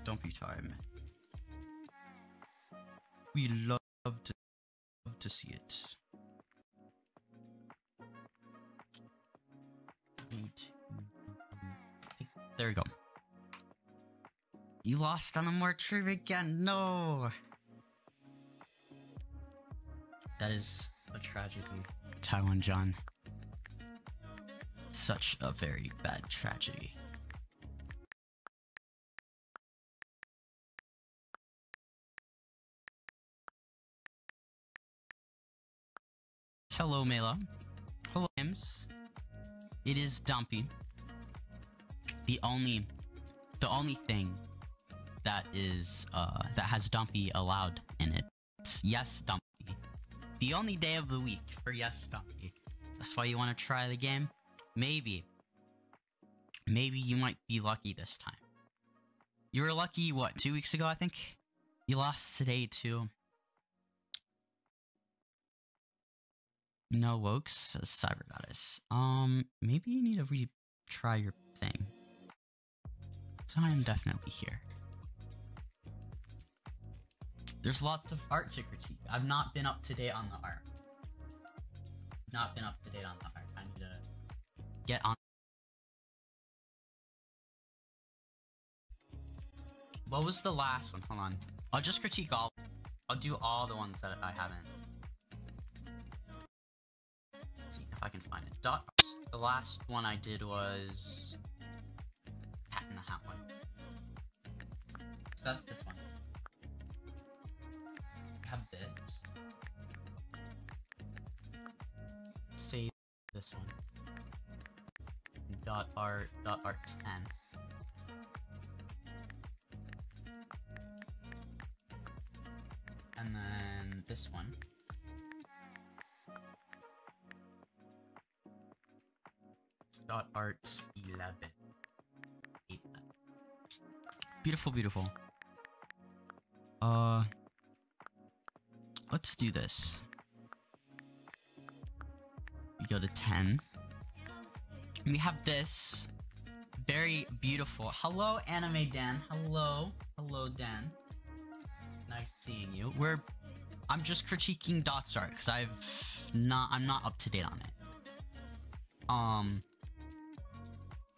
Dumpy time. We love to see it. There we go. You lost on a more trip again. No. That is a tragedy, Taiwan John. Such a very bad tragedy. Hello, Mela. Hello, James. It is Dumpy. The only thing that is that has Dumpy allowed in it. Yes, Dumpy. The only day of the week for Yes, Dumpy. That's why you want to try the game. Maybe you might be lucky this time. You were lucky, what, 2 weeks ago, I think? You lost today, too. No, Woax, says Cyber Goddess. Maybe you need to retry your thing. So I am definitely here. There's lots of art to critique. I've not been up to date on the art. I need to get on. What was the last one? Hold on. I'll just critique all. I'll do all the ones that I haven't. Let's see if I can find it. The last one I did was Hat in the Hat one. So that's this one. I have this. Save this one. .art 10. And then this one. .art 11. Beautiful, beautiful. Let's do this. We go to 10. And we have this very beautiful. Hello, Anime Dan. Hello, Dan. Nice seeing you. I'm just critiquing .art because I'm not up to date on it.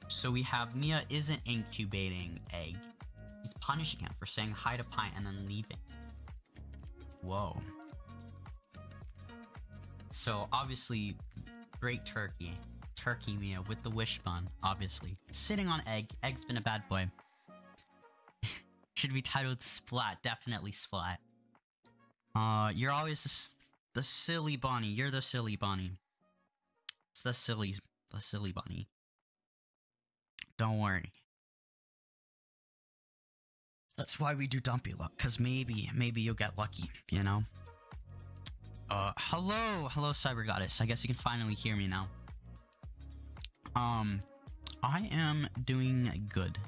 So we have Mia isn't incubating egg. He's punishing him for saying hi to Pine and then leaving. Whoa. So obviously, great turkey. Turkey Mia with the wishbone, obviously. Sitting on egg. Egg's been a bad boy. Should be titled Splat. Definitely Splat. You're always the silly bunny. You're the silly bunny. It's the silly bunny. Don't worry. That's why we do Dumpy Luck, because maybe you'll get lucky, you know? Hello, Cyber Goddess. I guess you can finally hear me now. I am doing good.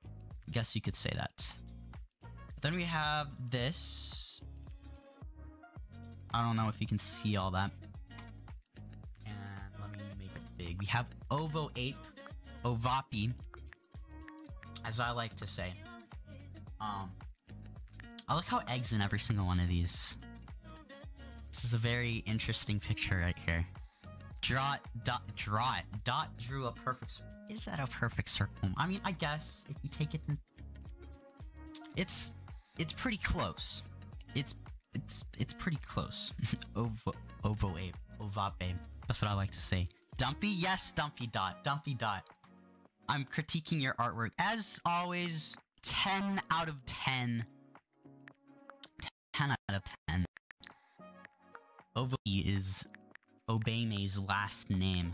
I guess you could say that. Then we have this. I don't know if you can see all that. And let me make it big. We have Ovo Ape, Ovapi, as I like to say. I like how egg's in every single one of these. This is a very interesting picture right here. Dot drew a perfect circle. Is that a perfect circle? I mean, I guess if you take it in, it's pretty close. It's pretty close. Ovo Ape, Ovape. That's what I like to say. Dumpy, yes, Dumpy Dot. I'm critiquing your artwork as always. 10 out of 10. 10 out of 10. Ovo is Obeime's last name.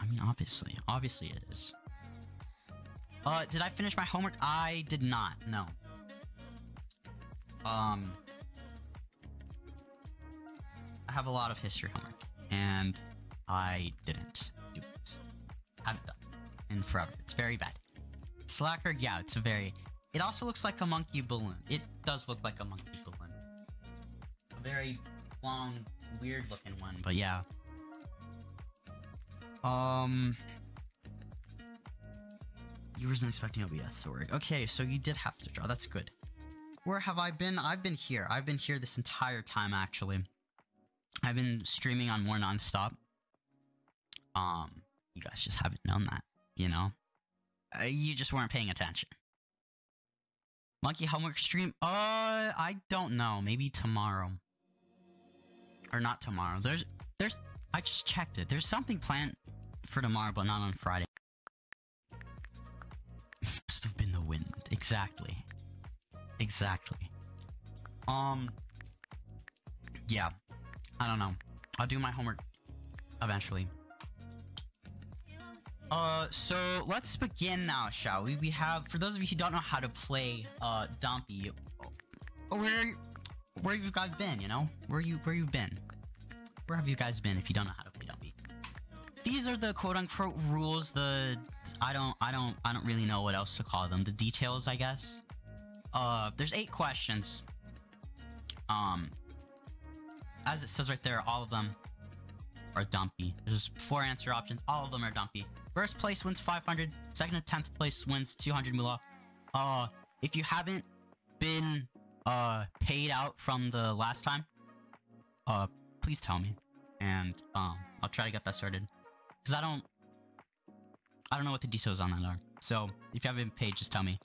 I mean, obviously it is. Did I finish my homework? I did not, no. I have a lot of history homework, and I didn't do it. Haven't done it in forever. It's very bad. Slacker, yeah, it also looks like a monkey balloon. It does look like a monkey balloon. A very long, weird looking one, but yeah. You wasn't expecting OBS to work. Okay, so you did have to draw. That's good. Where have I been? I've been here. I've been here this entire time, actually. I've been streaming on more nonstop. You guys just haven't known that, you know? You just weren't paying attention. Monkey homework stream? I don't know. Maybe tomorrow. Or not tomorrow. I just checked it. There's something planned for tomorrow, but not on Friday. Must have been the wind. Exactly. Exactly. Yeah. I don't know. I'll do my homework eventually. So let's begin now, shall we? We have, for those of you who don't know how to play, Dumpy, where have you guys been, you know? Where you've been? Where have you guys been if you don't know how to play Dumpy? These are the quote-unquote rules, I don't really know what else to call them. The details, I guess. There's 8 questions. As it says right there, all of them are Dumpy. There's 4 answer options. All of them are Dumpy. First place wins 500. Second and 10th place wins 200 moolah. If you haven't been paid out from the last time, please tell me, and I'll try to get that sorted. Cause I don't know what the details on that are. So if you haven't been paid, just tell me.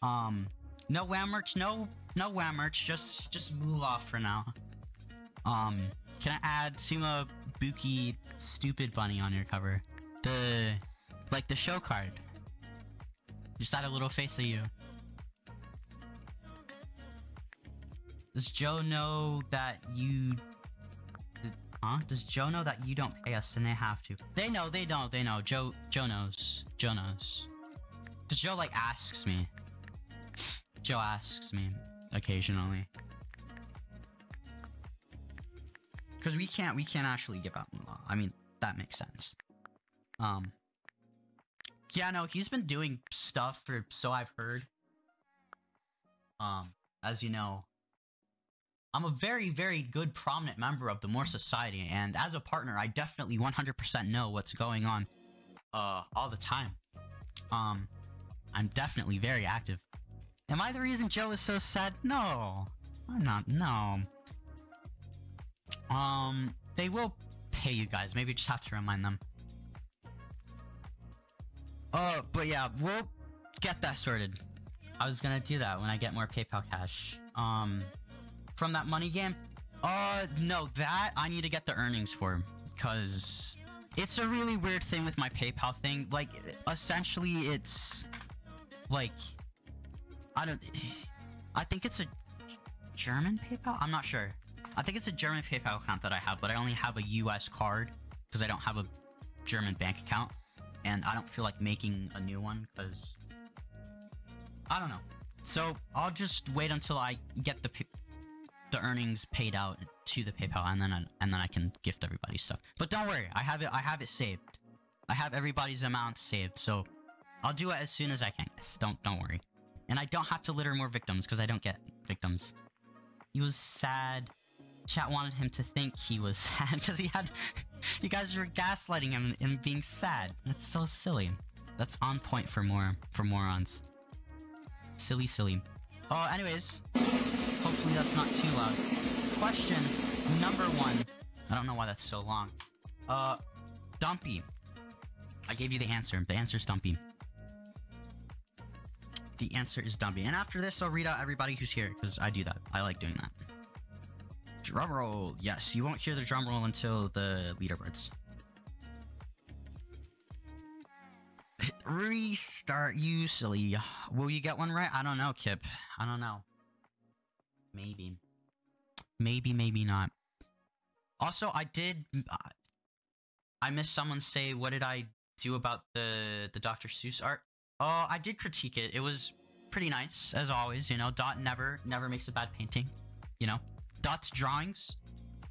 No WAM merch. No WAM merch. Just moolah for now. Can I add Suma Buki Stupid Bunny on your cover? The show card. Just add a little face of you. Does Joe know that you... Does Joe know that you don't pay us and they have to? They know. Joe knows. Joe knows. Cause Joe, like, asks me. Joe asks me occasionally. Cause we can't actually give out moolah. I mean, that makes sense. Yeah, no, he's been doing stuff for, so I've heard. As you know, I'm a very, very good prominent member of the More Society, and as a partner, I definitely 100% know what's going on, all the time. I'm definitely very active. Am I the reason Joe is so sad? No, I'm not, no. They will pay you guys, maybe just have to remind them. But yeah, we'll get that sorted. I was gonna do that when I get more PayPal cash. From that money game? No, that I need to get the earnings for, cause it's a really weird thing with my PayPal thing. Like, essentially, it's like, I think it's a German PayPal? I'm not sure. I think it's a German PayPal account that I have, but I only have a US card because I don't have a German bank account, and I don't feel like making a new one because I don't know. So I'll just wait until I get the earnings paid out to the PayPal, and then I can gift everybody stuff. But don't worry, I have it saved. I have everybody's amount saved, so I'll do it as soon as I can. Don't worry. And I don't have to litter more victims because I don't get victims. He was sad. Chat wanted him to think he was sad because you guys were gaslighting him and being sad. That's so silly. That's on point for morons. Silly. Anyways, hopefully that's not too loud. Question number 1. I don't know why that's so long. Dumpy. I gave you the answer. The answer is Dumpy. The answer is Dumpy. And after this, I'll read out everybody who's here because I do that. I like doing that. Drumroll. Yes, you won't hear the drumroll until the leaderboards. Restart, you silly. Will you get one right? I don't know, Kip. I don't know. Maybe. Maybe not. Also, I missed someone say, what did I do about the Dr. Seuss art? Oh, I did critique it. It was pretty nice, as always, you know. Dot never makes a bad painting, you know. Dot's drawings.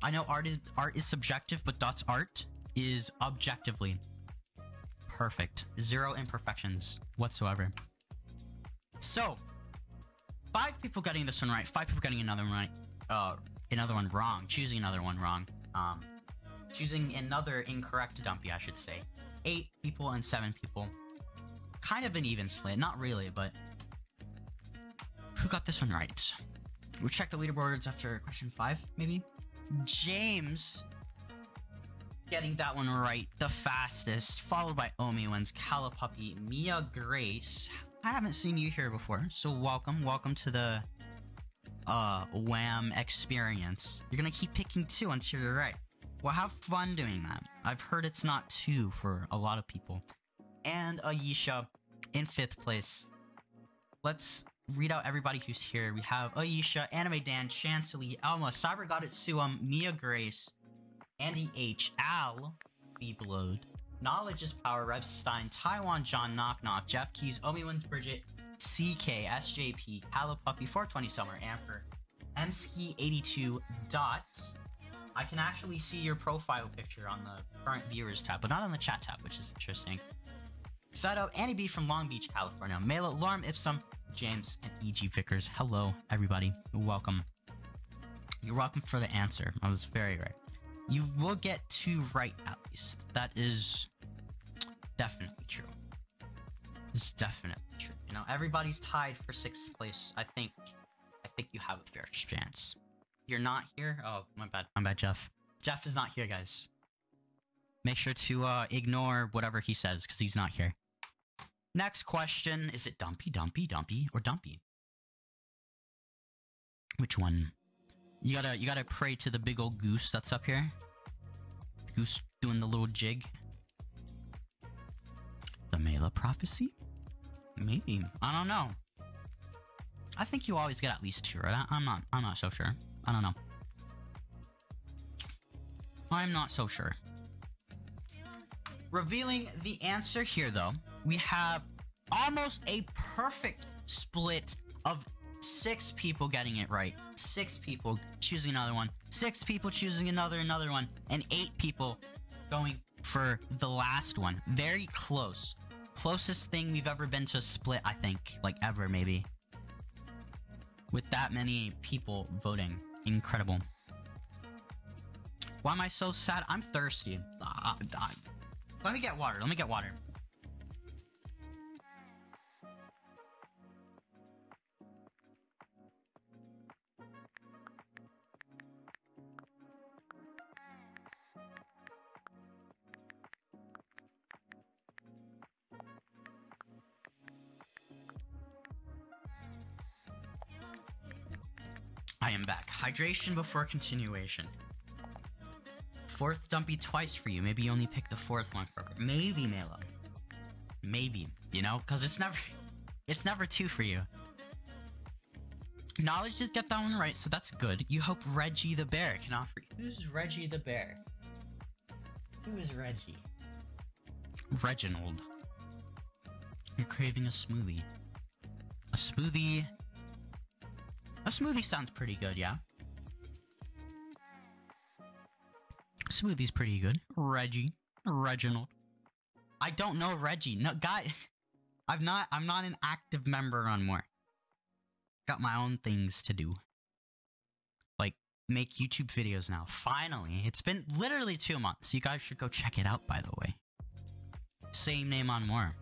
I know art is subjective, but Dot's art is objectively perfect. 0 imperfections whatsoever. So, 5 people getting this one right, 5 people getting another one right, another one wrong, choosing another one wrong, choosing another incorrect Dumpy, I should say. 8 people and 7 people. kind of an even split. Not really, but who got this one right? We'll check the leaderboards after question 5, maybe. James getting that one right the fastest, followed by Omi wins, Calapuppy, Mia Grace. I haven't seen you here before, so welcome to the Wham experience. You're gonna keep picking 2 until you're right. Well, have fun doing that. I've heard it's not 2 for a lot of people. And Ayesha in 5th place. Let's read out everybody who's here. We have Ayesha, Anime Dan, Chancelly, Elma, Cyber Goddess Suam, Mia Grace, Andy H, Al, B Blowed, Knowledge is Power, Rev Stein, Taiwan John, Knock Knock, Jeff Keys, Omi Wins Bridget, CK, SJP, Calapuppy, 420 Summer, Amper, Mski82, Dot. I can actually see your profile picture on the current viewers tab, but not on the chat tab, which is interesting. Fedo, Annie B from Long Beach, California, Mela, Lorm Ipsum, James, and EG Vickers. Hello, everybody. Welcome. You're welcome for the answer. I was very right. You will get 2 right at least. That is definitely true. It's definitely true. You know, everybody's tied for 6th place. I think you have a fair chance. You're not here? Oh, my bad, Jeff. Jeff is not here, guys. Make sure to ignore whatever he says, because he's not here. Next question. Is it Dumpy, or Dumpy? Which one? You gotta pray to the big old goose that's up here. Goose doing the little jig. The Mela prophecy? Maybe. I don't know. I think you always get at least 2, right? I'm not so sure. I don't know. I'm not so sure. Revealing the answer here, though, we have almost a perfect split of 6 people getting it right. 6 people choosing another one. 6 people choosing another one. And 8 people going for the last one. Very close. Closest thing we've ever been to a split, I think. Like, ever, maybe. With that many people voting. Incredible. Why am I so sad? I'm thirsty. Let me get water. I am back. Hydration before continuation. 4th Dumpy twice for you. Maybe you only pick the 4th one for her. Maybe, Mela. Maybe. You know? Because it's never 2 for you. Knowledge did get that one right, so that's good. You hope Reggie the Bear can offer you. Who's Reggie the Bear? Who is Reggie? Reginald. You're craving a smoothie. A smoothie... A smoothie sounds pretty good, yeah? Smoothie's pretty good. Reggie. Reginald. I don't know Reggie. No, guy. I'm not an active member on More. Got my own things to do. Like, make YouTube videos now. Finally. It's been literally 2 months. You guys should go check it out, by the way. Same name on More.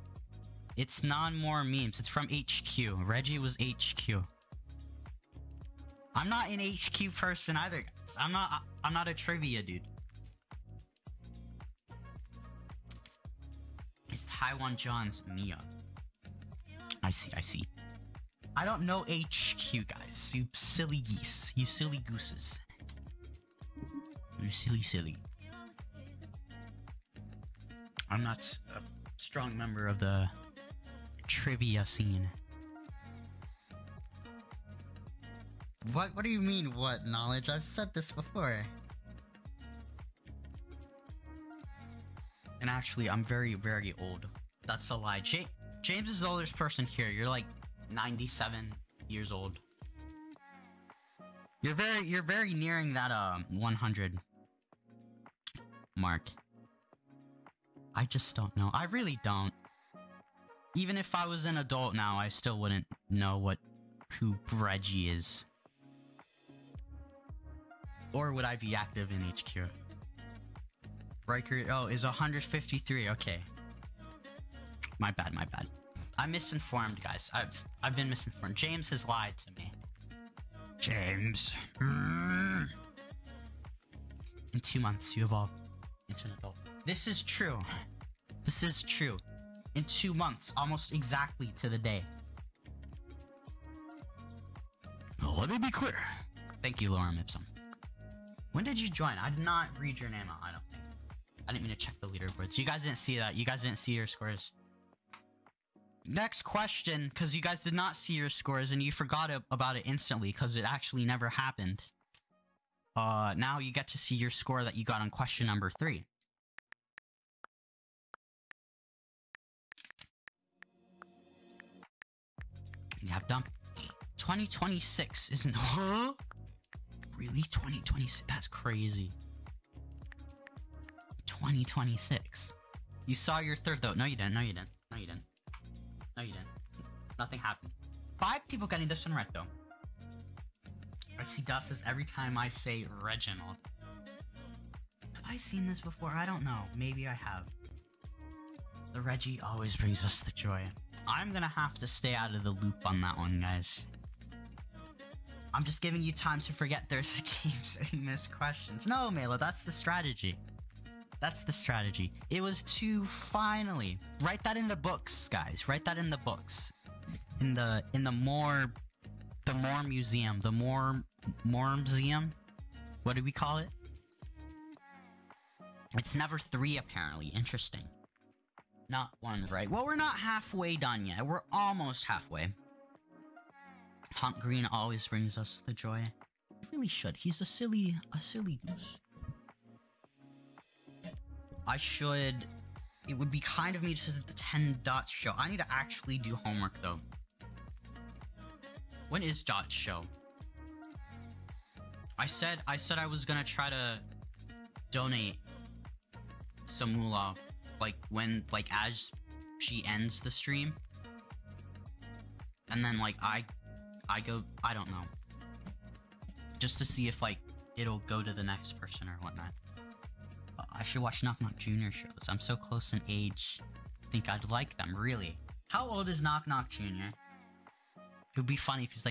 It's non-More memes. It's from HQ. Reggie was HQ. I'm not an HQ person either, guys. I'm not a trivia dude. It's Taiwan John's Mia. I see. I don't know HQ, guys. You silly geese. You silly gooses. You silly. I'm not a strong member of the trivia scene. What do you mean, what, Knowledge? I've said this before. And actually, I'm very, very old. That's a lie. James is the oldest person here. You're like 97 years old. You're very nearing that 100 mark. I just don't know. I really don't. Even if I was an adult now, I still wouldn't know who Reggie is. Or would I be active in HQ? Riker, oh, is 153, okay. My bad. I'm misinformed, guys. I've been misinformed. James has lied to me. James. In 2 months, you evolve into an adult. This is true. This is true. In 2 months, almost exactly to the day. Well, let me be clear. Thank you, Lorem Ipsum. When did you join? I did not read your name out, I don't think. I didn't mean to check the leaderboards. You guys didn't see that. You guys didn't see your scores. Next question, because you guys did not see your scores and you forgot about it instantly because it actually never happened. Now you get to see your score that you got on question number 3. You have done. 2026 isn't. Huh? Really? 2026? That's crazy. 2026. You saw your third though. No, you didn't. No, you didn't. No, you didn't. No, you didn't. Nothing happened. 5 people getting this one right though. I see Dus's every time I say Reginald. Have I seen this before? I don't know. Maybe I have. The Reggie always brings us the joy. I'm gonna have to stay out of the loop on that one, guys. I'm just giving you time to forget there's games and miss questions. No, 𝘋𝘶, that's the strategy. That's the strategy. It was to finally write that in the books, guys. Write that in the books. In the more museum, the more museum. What do we call it? It's never 3 apparently. Interesting. Not 1 right. Well, we're not halfway done yet. We're almost halfway. Hunt Green always brings us the joy. He really should. He's a silly goose. It would be kind of me to the 10 dots show. I need to actually do homework though. When is dots show? I said I was gonna try to donate some moolah, as she ends the stream, and then I go, I don't know, just to see if it'll go to the next person or whatnot. I should watch Knock Knock Jr. shows. I'm so close in age. I think I'd like them, really. How old is Knock Knock Jr.? It would be funny if he's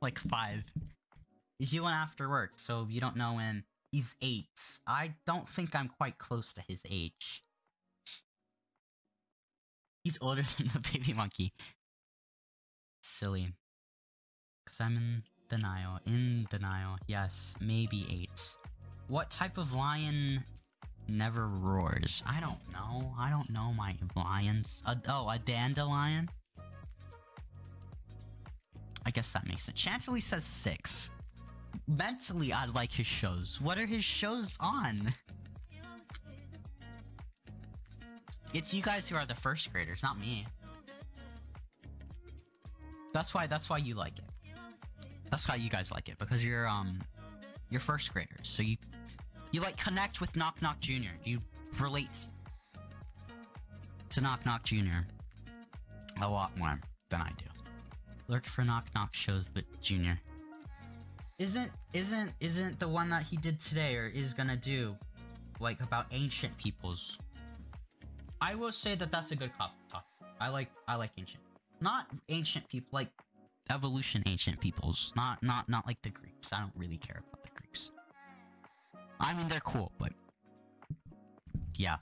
like 5. He's doing after work, so you don't know when. He's 8. I don't think I'm quite close to his age. He's older than the baby monkey. Silly. Because I'm in denial. In denial. Yes, maybe 8. What type of lion never roars? I don't know. I don't know my lions. A dandelion? I guess that makes sense. Chantilly says 6. Mentally, I like his shows. What are his shows on? It's you guys who are the first graders, not me. That's why you like it. That's why you guys like it, because you're first graders. So you connect with Knock Knock Jr. You relate to Knock Knock Jr. a lot more than I do. Lurk for Knock Knock shows, but Jr. Isn't the one that he did today or is gonna do about ancient peoples? I will say that that's a good topic. I like ancient, not ancient people, like evolution ancient peoples, not like the Greeks. I don't really care about the Greeks. I mean, they're cool, but yeah,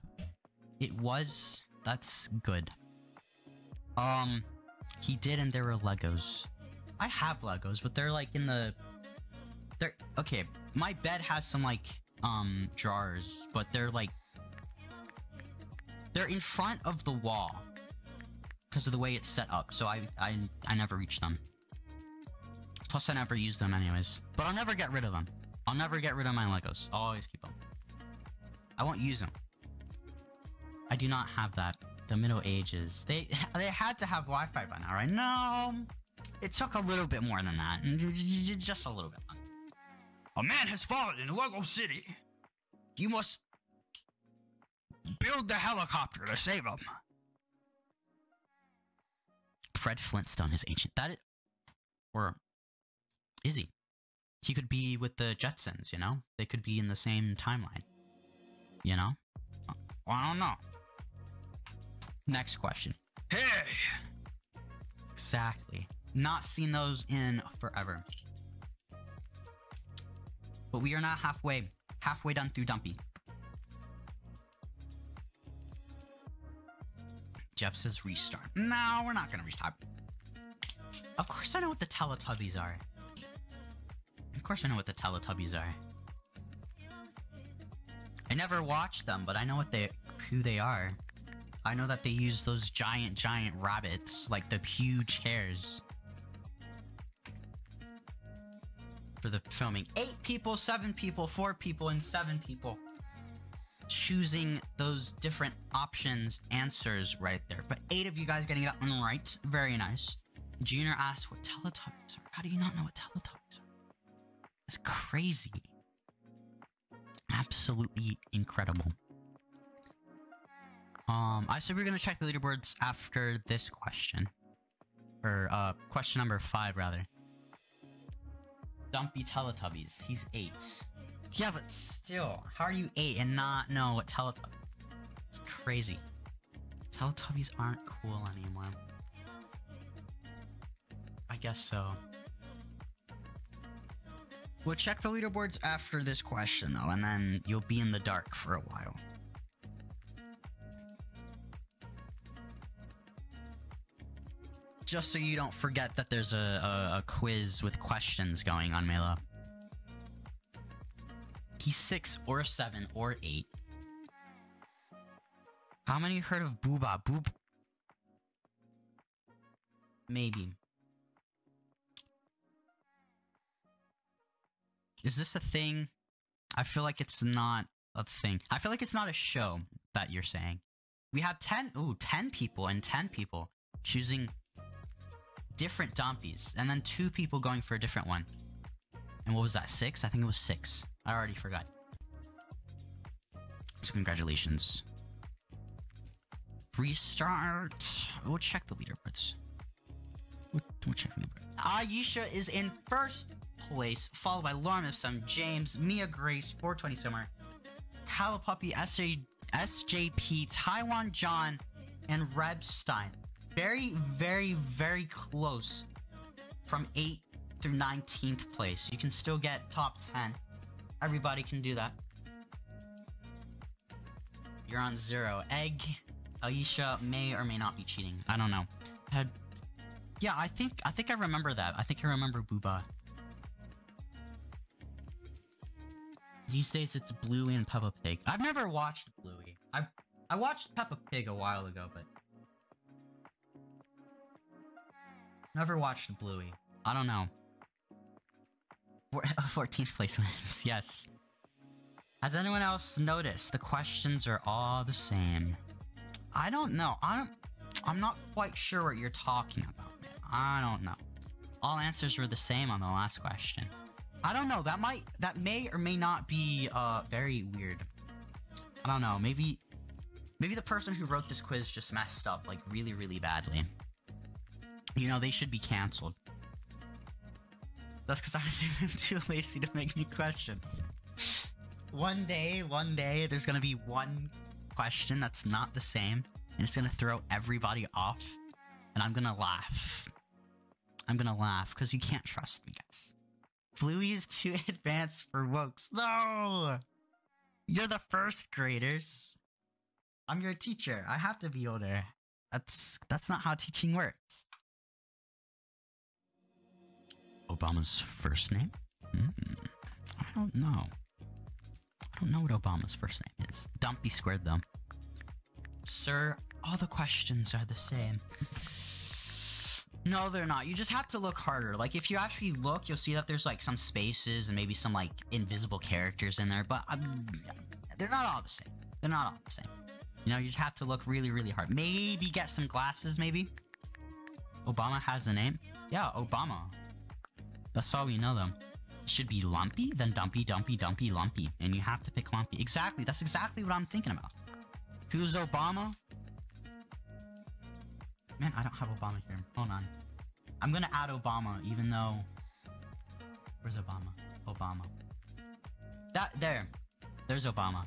that's good. He did, and there were Legos. I have Legos, but they're okay. My bed has some drawers, but they're in front of the wall because of the way it's set up. So I never reach them. Plus, I never use them anyways. But I'll never get rid of them. I'll never get rid of my Legos. I'll always keep them. I won't use them. I do not have that. The Middle Ages. They had to have Wi-Fi by now, right? No, it took a little bit more than that. Just a little bit. A man has fallen in Lego City. You must build the helicopter to save him. Fred Flintstone is ancient. Or is he? He could be with the Jetsons, you know? They could be in the same timeline. You know? I don't know. Next question. Hey! Exactly. Not seen those in forever. But we are now halfway done through Dumpy. Jeff says restart. No, we're not gonna restart. Of course I know what the Teletubbies are. Of course I know what the Teletubbies are. I never watched them, but I know who they are. I know that they use those giant rabbits, like the huge hairs, for the filming. 8 people, 7 people, 4 people, and 7 people. Choosing those different options, answers right there. But 8 of you guys getting that one right. Very nice. Junior asks what Teletubbies are. How do you not know what Teletubbies are? That's crazy. Absolutely incredible. I said we were gonna check the leaderboards after this question. Or, question number 5, rather. Dumpy Teletubbies. He's 8. Yeah, but still, how are you 8 and not know what Teletubbies? It's crazy. Teletubbies aren't cool anymore. I guess so. We'll check the leaderboards after this question, though, and then you'll be in the dark for a while. Just so you don't forget that there's a quiz with questions going on, 𝘋𝘶. He's 6 or 7 or 8. How many heard of Booba? Maybe. Is this a thing? I feel like it's not a thing. I feel like it's not a show that you're saying. We have 10 people and 10 people choosing different Dumpies, and then 2 people going for a different one. And what was that, 6? I think it was 6. I already forgot. So congratulations. Restart. We'll check the leaderboards. We'll check the leaderboards. Aisha is in first place, followed by Lauren Ipsum, James, Mia Grace, 420 Summer, Calipuppy, SJP, Taiwan John, and Rebstein. Very, very, very close from 8th through 19th place. You can still get top 10. Everybody can do that. You're on 0. Egg, Aisha may or may not be cheating. I don't know. Yeah, I think I remember that. I think I remember Booba. These days it's Bluey and Peppa Pig. I've never watched Bluey. I watched Peppa Pig a while ago, but never watched Bluey. I don't know. 14th place wins. Yes. Has anyone else noticed the questions are all the same? I don't know. I'm not quite sure what you're talking about, man. I don't know. All answers were the same on the last question. I don't know. That may or may not be very weird. I don't know. Maybe the person who wrote this quiz just messed up like really, really badly. You know, they should be canceled. That's because I'm too lazy to make new questions. One day, there's gonna be one question that's not the same, and it's gonna throw everybody off, and I'm gonna laugh. I'm gonna laugh, because you can't trust me, guys. Bluey is too advanced for Woax. No! You're the first graders. I'm your teacher. I have to be older. That's not how teaching works. Obama's first name? I don't know. I don't know what Obama's first name is. Dumpy squared though. Sir, all the questions are the same. No, they're not. You just have to look harder. Like, if you actually look, you'll see that there's, like, some spaces and maybe some, like, invisible characters in there. But they're not all the same. They're not all the same. You know, you just have to look really, really hard. Maybe get some glasses, maybe. Obama has a name? Yeah, Obama. That's all we know, though. It should be Lumpy, then Dumpy, Dumpy, Dumpy, Lumpy. And you have to pick Lumpy. Exactly. That's exactly what I'm thinking about. Who's Obama? Man, I don't have Obama here. Hold on. I'm gonna add Obama, even though... Where's Obama? Obama. There's Obama.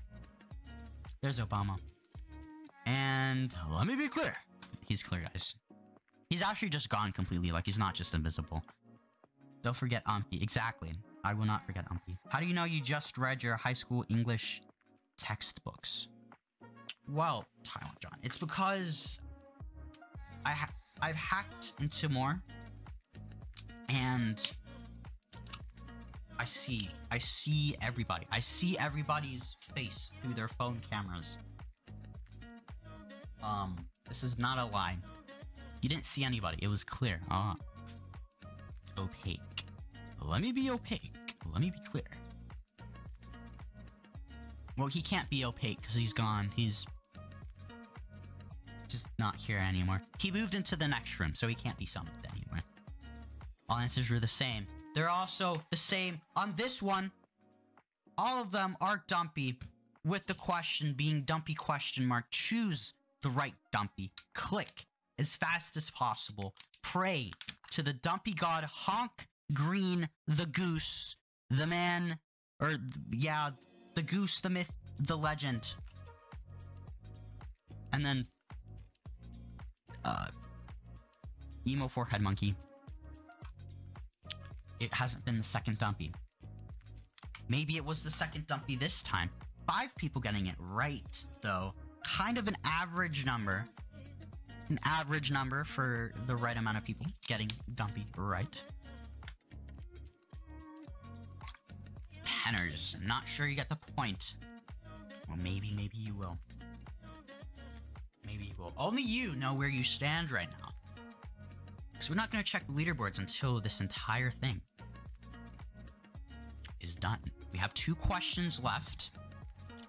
There's Obama. And let me be clear. He's clear, guys. He's actually just gone completely. Like, he's not just invisible. Don't forget Umpy. Exactly. I will not forget Umpy. How do you know you just read your high school English textbooks? Well, Taiwan John, it's because I've hacked into more, and I see everybody. I see everybody's face through their phone cameras. This is not a lie. You didn't see anybody. It was clear. Opaque. Let me be opaque. Let me be clear. Well, he can't be opaque because he's gone. He's just not here anymore. He moved into the next room, so he can't be summoned anymore. All answers were the same. They're also the same on this one. All of them are Dumpy, with the question being Dumpy ? Choose the right Dumpy. Click as fast as possible. Pray to the Dumpy god 𝘋𝘶 the goose, the man, or yeah, the goose, the myth, the legend. And then emo forehead monkey. It hasn't been the second Dumpy. Maybe it was the second Dumpy this time. 5 people getting it right, though. Kind of an average number. An average number for the right amount of people getting Dumpy right. Penners, not sure you get the point. Well, maybe you will. Maybe you will. Only you know where you stand right now. Because we're not going to check the leaderboards until this entire thing is done. We have 2 questions left.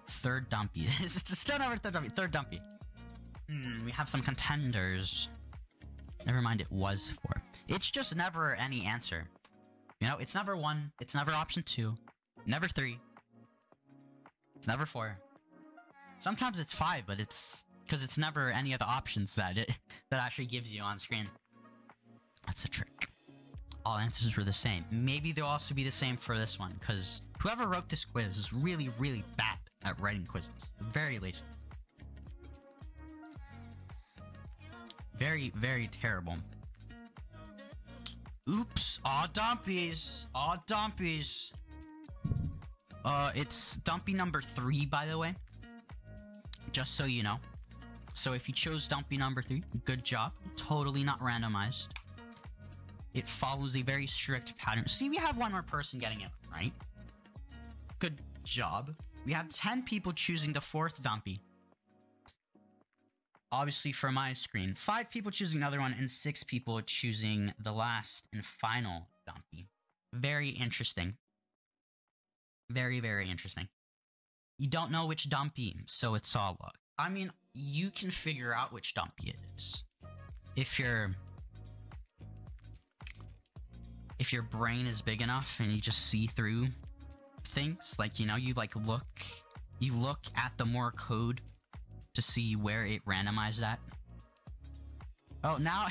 Third Dumpy. It's still never third Dumpy. Third Dumpy. We have some contenders. Never mind, it was 4. It's just never any answer. You know, it's never 1. It's never option 2. Never 3. It's never 4. Sometimes it's 5, but it's because it's never any of the options that that actually gives you on screen. That's a trick. All answers were the same. Maybe they'll also be the same for this one, because whoever wrote this quiz is really, really bad at writing quizzes. Very lazy. Very, very terrible. Oops. All Dumpies. All Dumpies. It's Dumpy number 3, by the way. Just so you know. So if you chose Dumpy number 3, good job. Totally not randomized. It follows a very strict pattern. See, we have 1 more person getting it right. Good job. We have 10 people choosing the 4th Dumpy. Obviously, for my screen. 5 people choosing another one, and 6 people choosing the last and final Dumpy. Very interesting. Very, very interesting. You don't know which Dumpy, so it's all luck. I mean, you can figure out which Dumpy it is. If your brain is big enough and you just see through things, like, you know, you look at the more code to see where it randomized at. Oh, now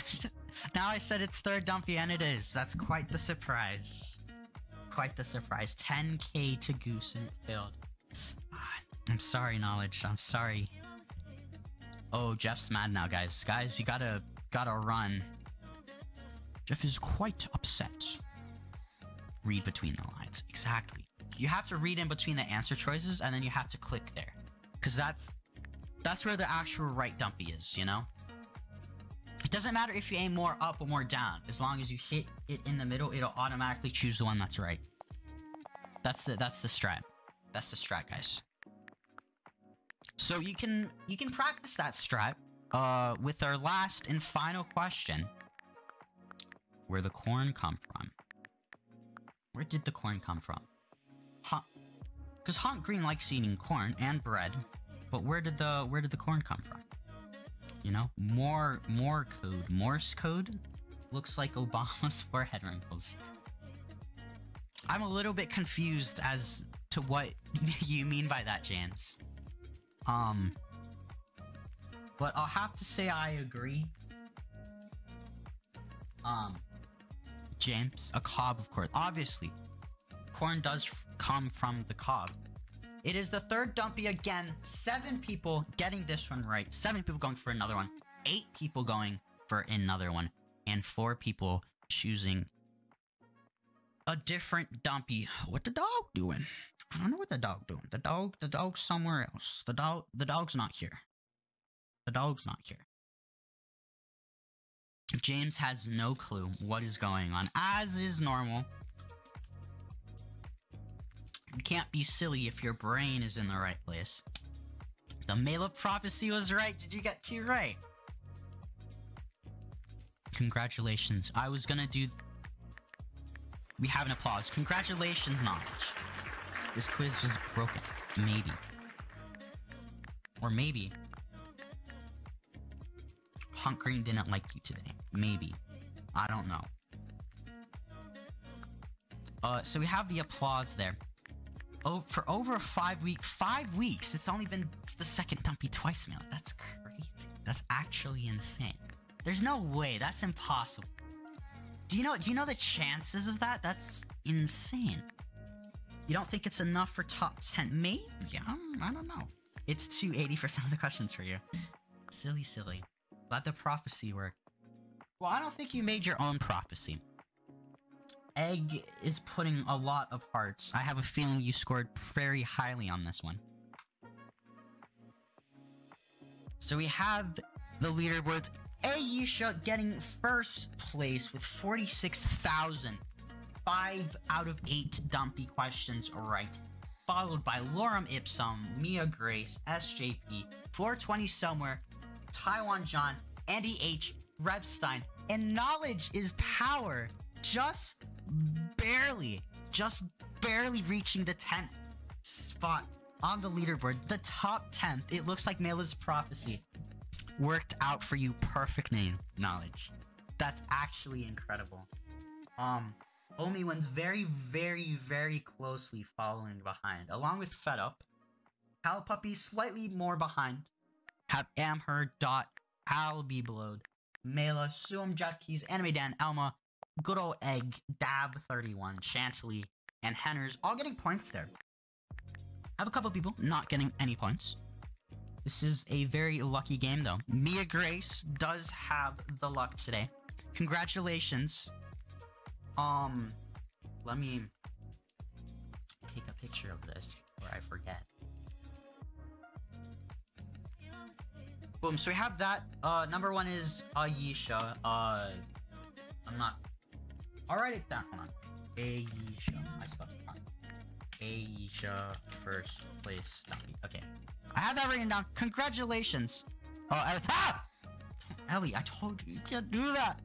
I said it's 3rd Dumpy, and it is. That's quite the surprise. Quite the surprise. 10k to Goose, and it failed. I'm sorry, Knowledge. I'm sorry. Oh, Jeff's mad now, guys. Guys, you gotta run. Jeff is quite upset. Read between the lines. Exactly. You have to read in between the answer choices, and then you have to click there. Because that's where the actual right Dumpy is, you know? It doesn't matter if you aim more up or more down. As long as you hit it in the middle, it'll automatically choose the one that's right. That's the strat. That's the strat, guys. So you can practice that strat with our last and final question. Where the corn come from? Where did the corn come from? Because 𝘋𝘶 likes eating corn and bread, but where did the corn come from? You know, more code, Morse code. Looks like Obama's forehead wrinkles. I'm a little bit confused as to what you mean by that, James. But I'll have to say I agree. James, a cob, of course. Obviously, corn does come from the cob. It is the 3rd Dumpy again. 7 people getting this one right. 7 people going for another one. 8 people going for another one. and 4 people choosing a different Dumpy. What the dog doing? I don't know what the dog doing. The dog's somewhere else. The dog's not here. The dog's not here. James has no clue what is going on, as is normal. You can't be silly if your brain is in the right place. The 𝘋𝘶 prophecy was right. Did you get 2 right? Congratulations. I was gonna do... We have an applause. Congratulations, knowledge. This quiz was broken. Maybe. Or maybe... 𝘋𝘶𝘮𝘮𝘮 didn't like you today. Maybe. I don't know. So we have the applause there. Oh, for over 5 weeks. It's only been the second Dumpy twice mail. That's crazy. That's actually insane. There's no way. That's impossible. Do you know the chances of that? That's insane. You don't think it's enough for top 10? Maybe? I don't know. It's 280% of the questions for you. Silly. Let the prophecy work. Well, I don't think you made your own prophecy. Egg is putting a lot of hearts. I have a feeling you scored very highly on this one. So we have the leaderboards. Aisha getting first place with 46,000. 5 out of 8 Dumpy questions right. Followed by Lorem Ipsum, Mia Grace, SJP, 420 Somewhere, Taiwan John, Andy H, Rebstein, and Knowledge is Power. Just barely reaching the 10th spot on the leaderboard. The top 10th. It looks like 𝘋𝘶's prophecy worked out for you. Perfect name, Knowledge. That's actually incredible. Omiwen's very closely following behind, along with Fed Up. Hal Puppy slightly more behind. Have Amher, Dot, Al be Blowed, 𝘋𝘶, Suum, Jeff Keys, Anime Dan, Elma, Good Ol' Egg, Dab31, Chantilly, and Henners all getting points there. I have a couple people not getting any points. This is a very lucky game though. Mia Grace does have the luck today. Congratulations. Let me take a picture of this before I forget. Boom, so we have that. Number 1 is Aisha. I'm not... I'll write it down. Hold on. Aisha. I spelled it wrong. Aisha first place Dumpy. Okay. I have that written down. Congratulations. Oh, Ellie. Ah! Ellie, I told you. You can't do that.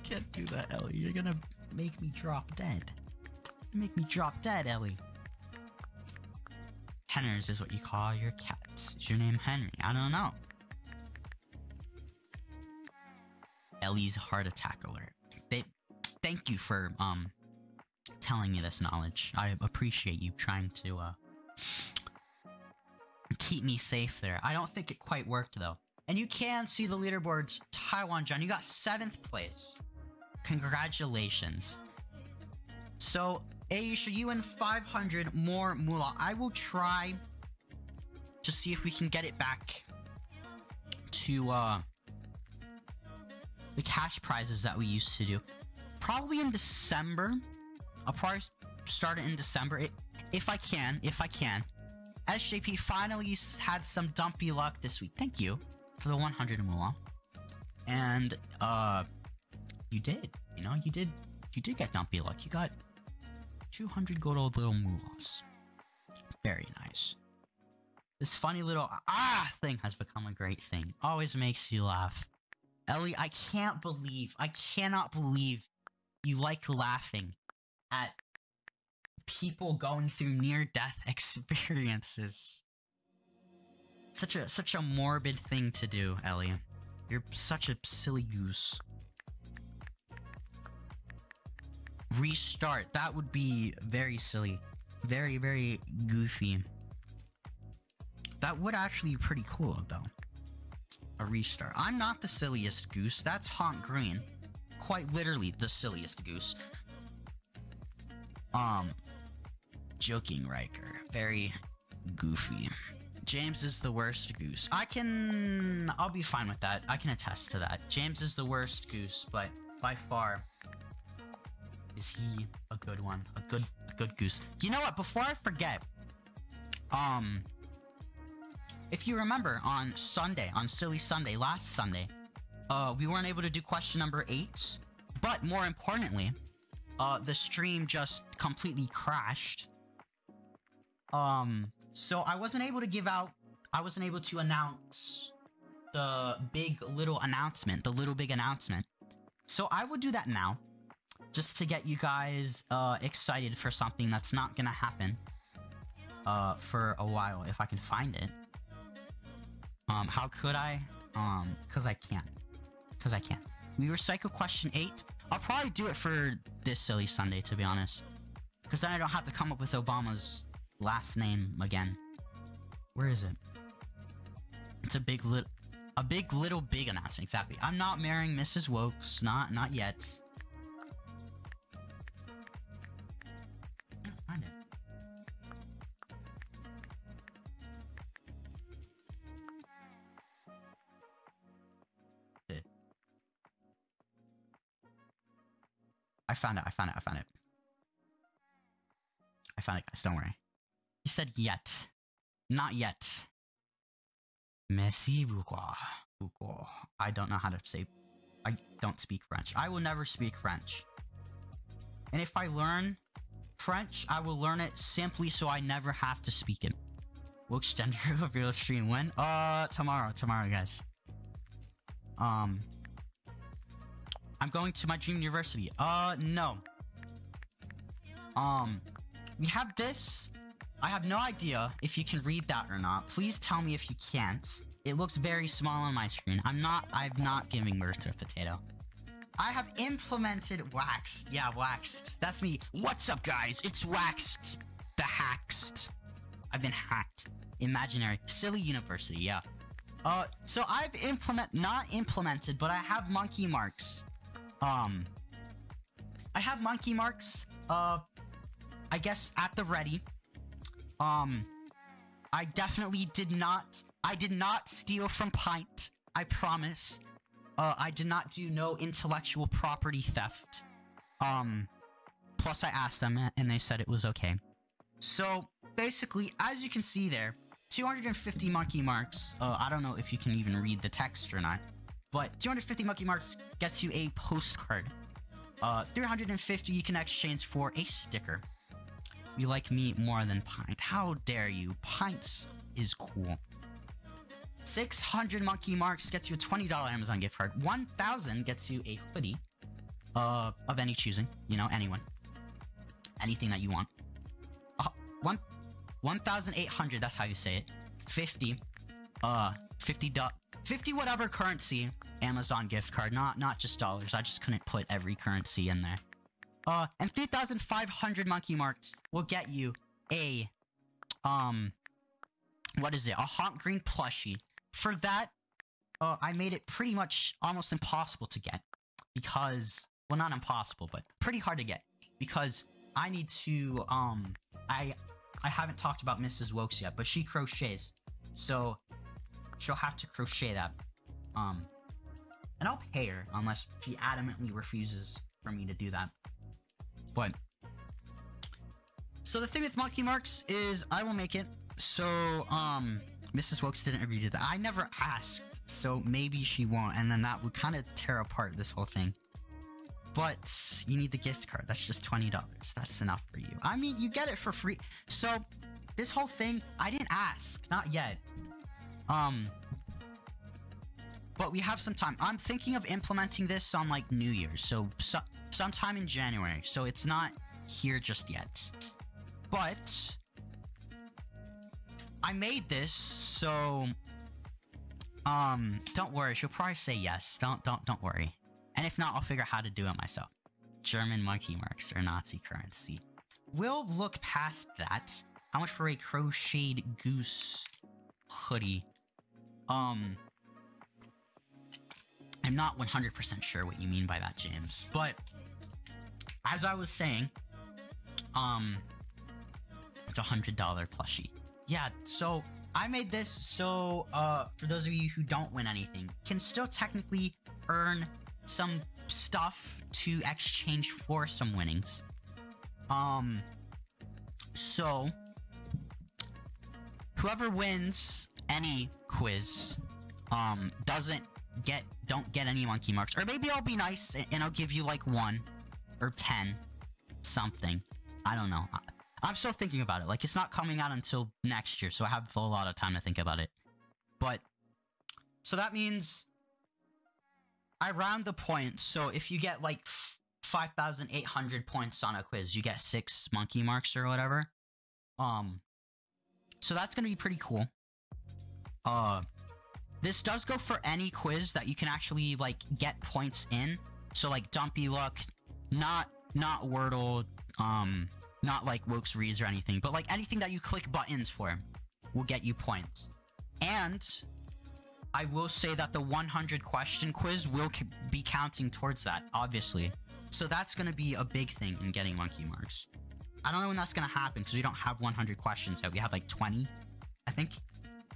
Can't do that, Ellie. You're gonna make me drop dead. Make me drop dead, Ellie. Henners is what you call your cats. Is your name Henry? I don't know. Ellie's heart attack alert. Thank you for telling me this knowledge. I appreciate you trying to keep me safe there. I don't think it quite worked though. And you can see the leaderboards. Taiwan John, you got 7th place. Congratulations. So Aisha, you win 500 more moolah. I will try to see if we can get it back to the cash prizes that we used to do. Probably in December. I'll probably start it in December if I can. SJP finally had some Dumpy luck this week. Thank you for the 100 moolah. And you did. You know, you did get Dumpy luck. You got 200 good old little moolahs. Very nice. This funny little thing has become a great thing. Always makes you laugh. Ellie, I cannot believe you like laughing at people going through near-death experiences. Such a morbid thing to do, Ellie. You're such a silly goose. Restart. That would be very silly. Very goofy. That would actually be pretty cool, though. A restart. I'm not the silliest goose. That's 𝘋𝘶𝘮𝘮𝘮. Quite literally the silliest goose. Joking Riker. Very goofy. James is the worst goose. I'll be fine with that. I can attest to that. James is the worst goose, but by far, is he a good one? A good goose. You know what? Before I forget, if you remember on Sunday, on Silly Sunday, last Sunday, we weren't able to do question number 8, but more importantly, the stream just completely crashed. So I wasn't able to announce the little big announcement. So I will do that now, just to get you guys excited for something that's not gonna happen for a while, if I can find it. How could I? Cause I can't. We recycle question 8. I'll probably do it for this Silly Sunday, to be honest, because then I don't have to come up with Obama's last name again. Where is it? It's a big announcement. Exactly. I'm not marrying Mrs. Woax. Not yet. I can't find it. I found it. I found it, guys. Don't worry. He said yet. Not yet. Merci beaucoup. I don't know how to say. I don't speak French. I will never speak French. And if I learn French, I will learn it simply so I never have to speak it. WoaxeAndMucaro real stream when? Tomorrow, guys. I'm going to my dream university. No. We have this. I have no idea if you can read that or not. Please tell me if you can't. It looks very small on my screen. I'm not giving birth to a potato. I have implemented Waxed. Yeah, Waxed. That's me. What's up, guys? It's Waxed. The Hacked. I've been hacked. Imaginary. Silly University, yeah. So I've not implemented, but I have monkey marks. I have monkey marks, I guess at the ready. I definitely did not steal from Pint. I promise. I did not do no intellectual property theft. Plus I asked them and they said it was okay. So basically, as you can see there, 250 monkey marks. I don't know if you can even read the text or not, but 250 monkey marks gets you a postcard. 350 you can exchange for a sticker. You like me more than Pint. How dare you? Pints is cool. 600 monkey marks gets you a $20 Amazon gift card. 1,000 gets you a hoodie of any choosing. You know, anyone. Anything that you want. 1,800, that's how you say it. 50 whatever currency Amazon gift card, not just dollars. I just couldn't put every currency in there. And 3,500 monkey marks will get you a, what is it? A hot green plushie. For that, I made it pretty much almost impossible to get because, well, not impossible, but pretty hard to get because I need to, I haven't talked about Mrs. Woax yet, but she crochets, so she'll have to crochet that, and I'll pay her unless she adamantly refuses for me to do that. But so the thing with monkey marks is I will make it. So Mrs. Woax didn't agree to that. I never asked, so maybe she won't, and then that would kind of tear apart this whole thing. But you need the gift card. That's just $20. That's enough for you. I mean, you get it for free. So this whole thing, I didn't ask, not yet. But we have some time. I'm thinking of implementing this on like New Year's, so sometime in January. So it's not here just yet. But I made this, so don't worry. She'll probably say yes. Don't worry. And if not, I'll figure out how to do it myself. German monkey marks or Nazi currency. We'll look past that. How much for a crocheted goose hoodie? I'm not 100% sure what you mean by that, James. But as I was saying, it's a $100 plushie. Yeah, so I made this so, for those of you who don't win anything, can still technically earn some stuff to exchange for some winnings. So, whoever wins any quiz, don't get any monkey marks. Or maybe I'll be nice and I'll give you like 1 or 10 something. I don't know. I'm still thinking about it. Like, it's not coming out until next year, so I have a lot of time to think about it. But, so that means I round the points. So if you get like 5,800 points on a quiz, you get 6 monkey marks or whatever. So that's gonna be pretty cool. This does go for any quiz that you can actually like get points in. So like Dumpy Luck, not Wordle, not like Woax Reads or anything, but like anything that you click buttons for will get you points. And I will say that the 100 question quiz will be counting towards that, obviously. So that's gonna be a big thing in getting monkey marks. I don't know when that's gonna happen because we don't have 100 questions yet. We have like 20, I think.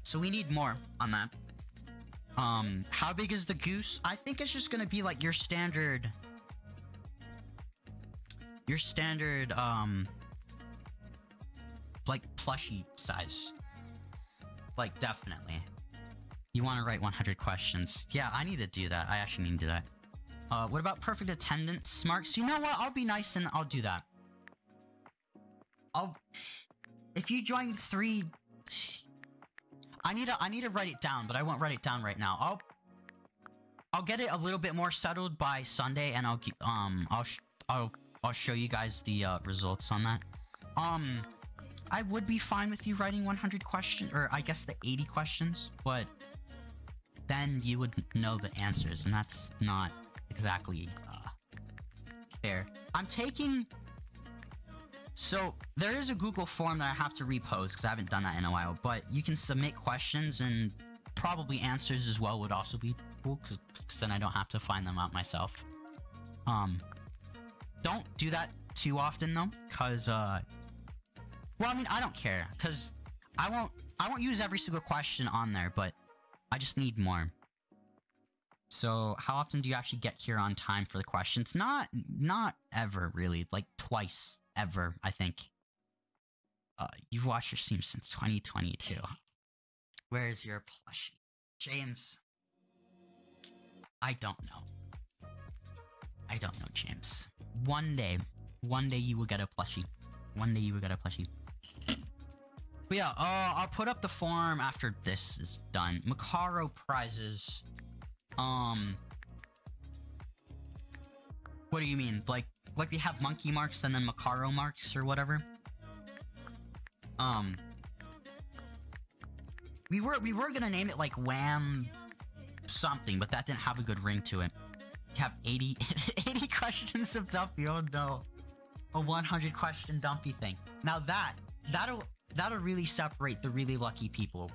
So we need more on that. How big is the goose? I think it's just gonna be like your standard, like plushie size. Like, definitely. You want to write 100 questions. Yeah, I need to do that. I actually need to do that. What about perfect attendance marks? You know what? I'll be nice and I'll do that. If you join 3... I need to write it down, but I won't write it down right now. I'll get it a little bit more settled by Sunday, and I'll show you guys the results on that. I would be fine with you writing 100 questions, or I guess the 80 questions, but then you would know the answers, and that's not exactly fair. I'm taking... So, there is a Google form that I have to repost, because I haven't done that in a while, but you can submit questions, and probably answers as well would also be cool, because then I don't have to find them out myself. Don't do that too often, though, because, well, I mean, I don't care, because I won't use every single question on there, but I just need more. So, how often do you actually get here on time for the questions? Not ever, really. Like, twice ever, I think. You've watched your stream since 2022. Where's your plushie? James. I don't know. I don't know, James. One day you will get a plushie. One day you will get a plushie. But yeah, I'll put up the form after this is done. Mucaro prizes. What do you mean? Like we have monkey marks and then Mucaro marks or whatever? We were gonna name it like Wham something, but that didn't have a good ring to it. We have 80 questions of Dumpy. Oh no. A 100 question Dumpy thing. Now that'll really separate the really lucky people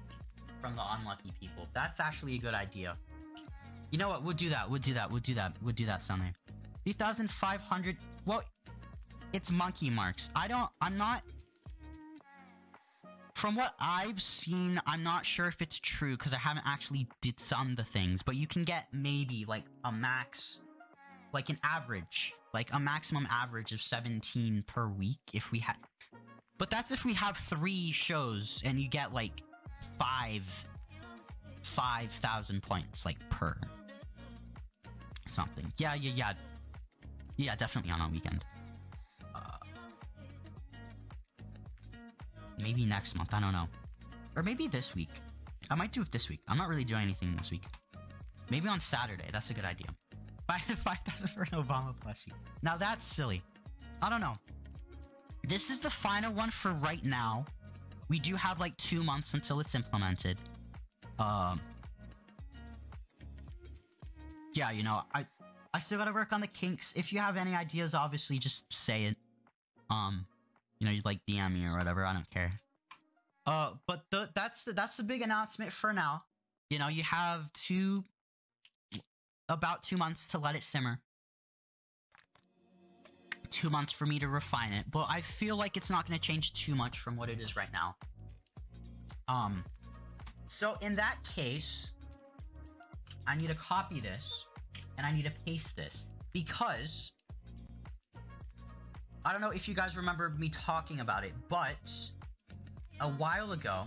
from the unlucky people. That's actually a good idea. You know what? We'll do that Sunday. 3,500. Well, it's monkey marks. I'm not. From what I've seen, I'm not sure if it's true because I haven't actually did some of the things. But you can get maybe like a max, like an average, like a maximum average of 17 per week if we had. But that's if we have 3 shows and you get like 5,000 points like per something. Yeah, definitely on a weekend. Maybe next month, I don't know. Or maybe this week. I might do it this week. I'm not really doing anything this week. Maybe on Saturday, that's a good idea. 5,000 for an Obama plushie. Now that's silly. I don't know. This is the final one for right now. We do have like 2 months until it's implemented. Yeah, you know, I still gotta work on the kinks. If you have any ideas, obviously just say it. You know, you like DM me or whatever. I don't care. But that's the big announcement for now. You know, you have about 2 months to let it simmer. 2 months for me to refine it, but I feel like it's not going to change too much from what it is right now. So in that case, I need to copy this and I need to paste this because I don't know if you guys remember me talking about it, but a while ago,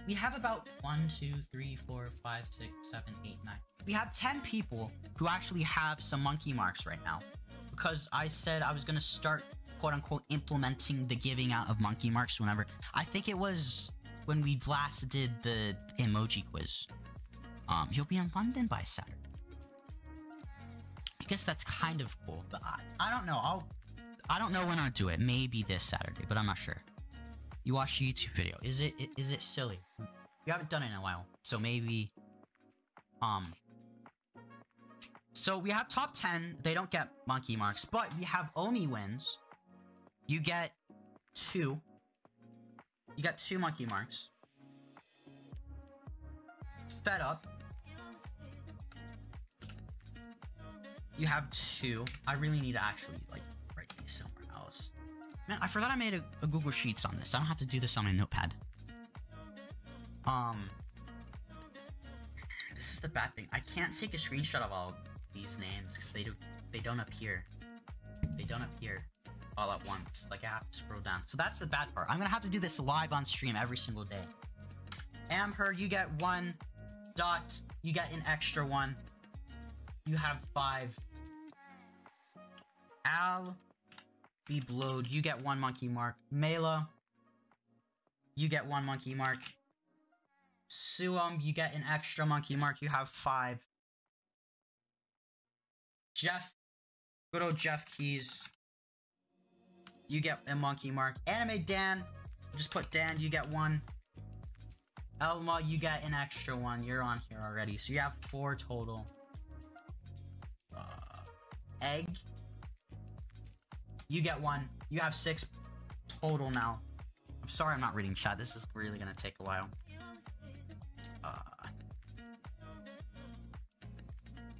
we have about 1, 2, 3, 4, 5, 6, 7, 8, 9. We have 10 people who actually have some monkey marks right now because I said I was going to start quote unquote implementing the giving out of monkey marks whenever. I think it was when we last did the emoji quiz. You'll be in London by Saturday. I guess that's kind of cool, but I don't know. I don't know when I'll do it. Maybe this Saturday, but I'm not sure. You watch the YouTube video. Is it silly? You haven't done it in a while, so maybe. So we have top 10. They don't get monkey marks, but we have Omi wins. You get 2. You got 2 monkey marks. Fed up. You have 2. I really need to actually like write these somewhere else. Man, I forgot I made a Google Sheets on this. I don't have to do this on my notepad. This is the bad thing. I can't take a screenshot of all these names because they don't appear. They don't appear all at once. Like I have to scroll down. So that's the bad part. I'm gonna have to do this live on stream every single day. Amber, you get 1. Dot, you get an extra 1. You have 5. Al, be blowed. You get 1 monkey mark. Mela, you get 1 monkey mark. Suam, you get an extra monkey mark. You have 5. Jeff, good old Jeff Keys, you get a monkey mark. Anime Dan, just put Dan, you get 1. Elma, you get an extra 1. You're on here already, so you have 4 total. Egg, you get 1. You have 6 total now. I'm sorry I'm not reading chat. This is really gonna take a while.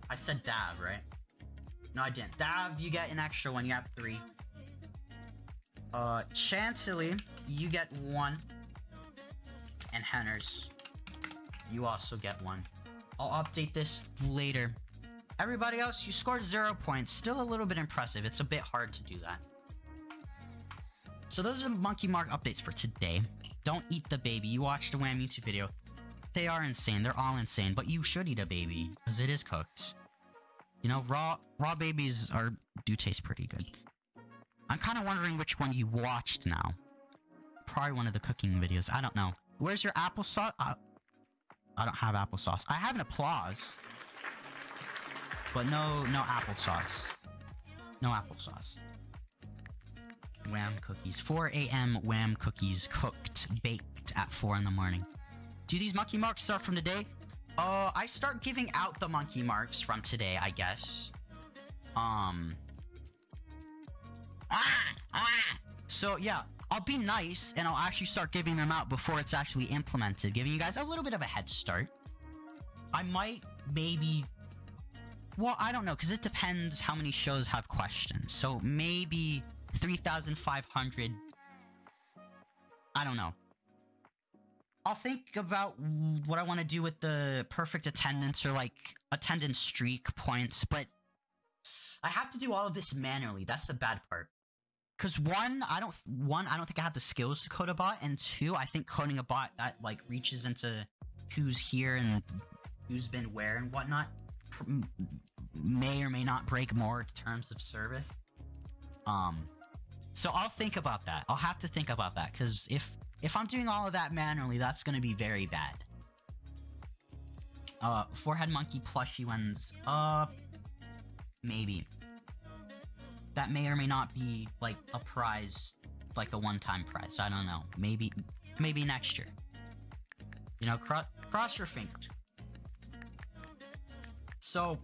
I said Dav, right? No, I didn't. Dav, you get an extra 1. You have 3. Chantilly, you get 1. And Henners, you also get 1. I'll update this later. Everybody else, you scored 0 points. Still a little bit impressive. It's a bit hard to do that. So those are the monkey mark updates for today. Don't eat the baby. You watched the Wham YouTube video. They are insane. They're all insane. But you should eat a baby because it is cooked. You know, raw babies do taste pretty good. I'm kind of wondering which one you watched now. Probably one of the cooking videos. I don't know. Where's your applesauce? I don't have applesauce. I have an applause. But no applesauce. No applesauce. Wham cookies. 4 a.m. Wham cookies cooked, baked at 4 in the morning. Do these monkey marks start from today? I start giving out the monkey marks from today, I guess. So yeah, I'll be nice and I'll actually start giving them out before it's actually implemented, giving you guys a little bit of a head start. I might, maybe... Well, I don't know, because it depends how many shows have questions. So maybe 3,500... I don't know. I'll think about what I want to do with the perfect attendance or like attendance streak points, but I have to do all of this manually. That's the bad part. Because one, I don't think I have the skills to code a bot, and 2, I think coding a bot that like reaches into who's here and who's been where and whatnot may or may not break more terms of service. So I'll think about that. I'll have to think about that, because if I'm doing all of that manually, that's going to be very bad. Forehead monkey plushie ones. Maybe. That may or may not be, like, a prize, like a one-time prize. I don't know. Maybe next year. You know, cross your fingers. So,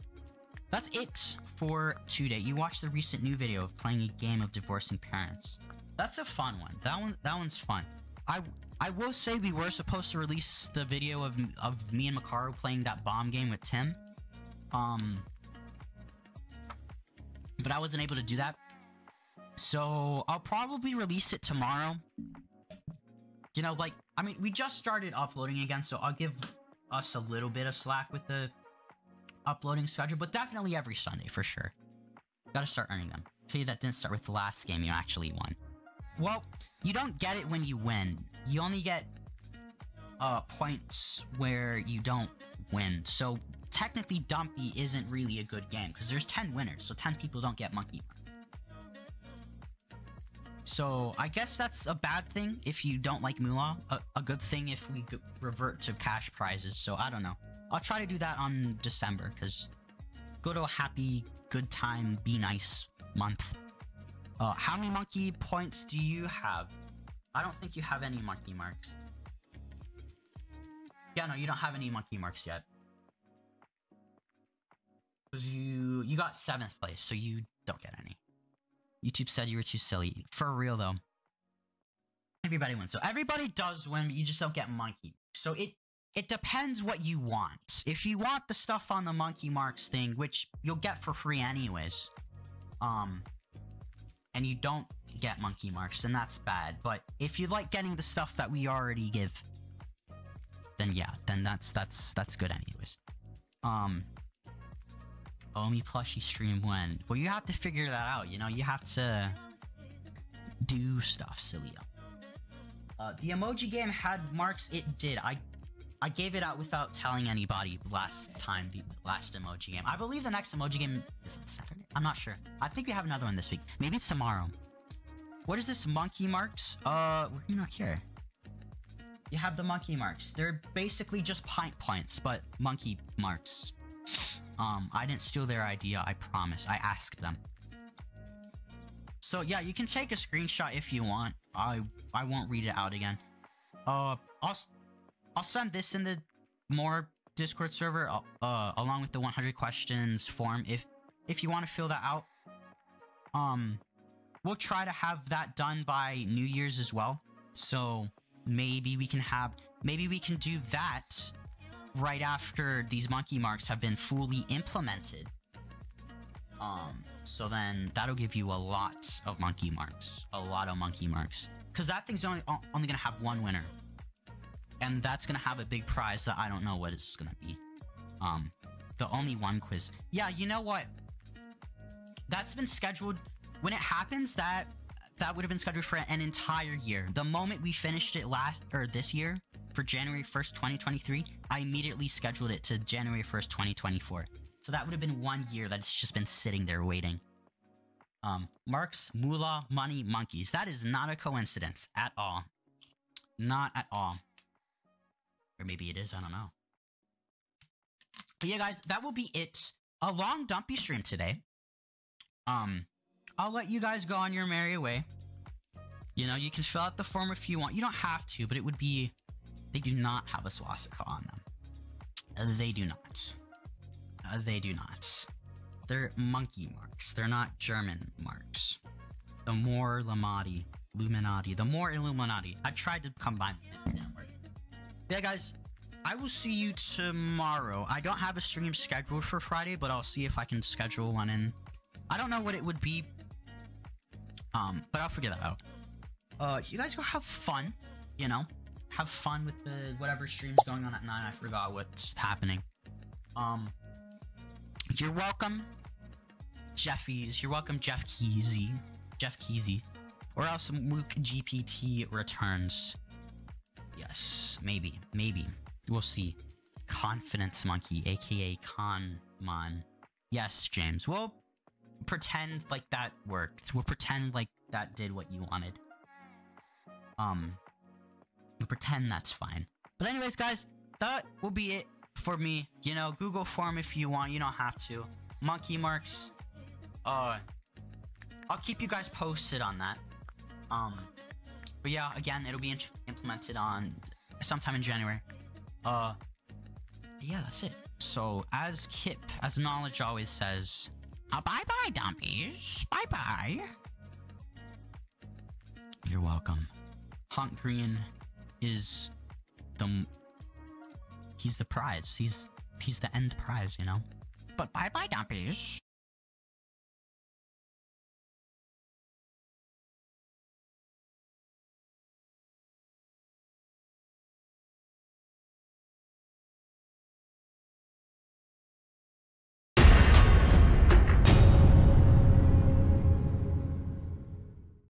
that's it for today. You watched the recent new video of playing a game of divorcing parents. That's a fun one. That one's fun. I will say we were supposed to release the video of me and Macaro playing that bomb game with Tim. But I wasn't able to do that. So I'll probably release it tomorrow. You know, like, I mean, we just started uploading again, so I'll give us a little bit of slack with the uploading schedule, but definitely every Sunday, for sure. Gotta start earning them. Okay, that didn't start with the last game you actually won. Well, you don't get it when you win. You only get points where you don't win. So technically Dumpy isn't really a good game because there's 10 winners, so 10 people don't get monkey mark. So I guess that's a bad thing if you don't like moola. A good thing if we revert to cash prizes. So I don't know. I'll try to do that on December because go to a happy, good time, be nice month. How many monkey points do you have? I don't think you have any monkey marks. Yeah, no, you don't have any monkey marks yet. Because you got 7th place, so you don't get any. YouTube said you were too silly. For real, though. Everybody wins. So everybody does win, but you just don't get monkey. So it depends what you want. If you want the stuff on the monkey marks thing, which you'll get for free anyways, and you don't get monkey marks, then that's bad. But if you like getting the stuff that we already give, then yeah, then that's good anyways. Omi plushie stream when? Well, you have to figure that out, you know? You have to do stuff, silly. The emoji game had marks. It did. I gave it out without telling anybody last time, the last emoji game. I believe the next emoji game is on Saturday? I'm not sure. I think we have another one this week. Maybe it's tomorrow. What is this monkey marks? Were you not here? You have the monkey marks. They're basically just pint points, but monkey marks. I didn't steal their idea, I promise. I asked them. So yeah, you can take a screenshot if you want. I won't read it out again. I'll send this in the more Discord server, along with the 100 questions form if you want to fill that out. We'll try to have that done by New Year's as well. So maybe we can do that right after these monkey marks have been fully implemented. So then that'll give you a lot of monkey marks. A lot of monkey marks. Because that thing's only gonna have one winner. And that's gonna have a big prize that I don't know what it's gonna be. The only one quiz. Yeah, you know what? That's been scheduled. When it happens, that would have been scheduled for an entire year. The moment we finished it this year, for January 1st, 2023, I immediately scheduled it to January 1st, 2024. So that would have been 1 year that it's just been sitting there waiting. Marks, moolah, money, monkeys. That is not a coincidence at all. Not at all. Or maybe it is, I don't know. But yeah, guys, that will be it. A long Dumpy stream today. I'll let you guys go on your merry way. You know, you can fill out the form if you want. You don't have to, but it would be... They do not have a swastika on them. They do not. They do not. They're monkey marks. They're not German marks. The more Illuminati. The more Illuminati. I tried to combine them. It didn't work. Yeah, guys. I will see you tomorrow. I don't have a stream scheduled for Friday, but I'll see if I can schedule one in. I don't know what it would be. But I'll figure that out. You guys go have fun, you know? Have fun with the whatever stream's going on at 9. I forgot what's happening. You're welcome, Jeffies. You're welcome, Jeff Keezy. Or else Mook GPT returns. Yes, maybe. We'll see. Confidence Monkey, aka Conmon. Yes, James. We'll pretend like that worked. We'll pretend like that did what you wanted. We'll pretend that's fine. But anyways, guys, that will be it for me. You know, Google form if you want. You don't have to. Monkey marks. I'll keep you guys posted on that. But yeah, again, it'll be implemented on sometime in January. Yeah, that's it. So, as Knowledge always says, bye-bye, Dumpies. Bye-bye. You're welcome. Hunt Green is he's the prize. He's the end prize, you know? But bye-bye, Dumpies.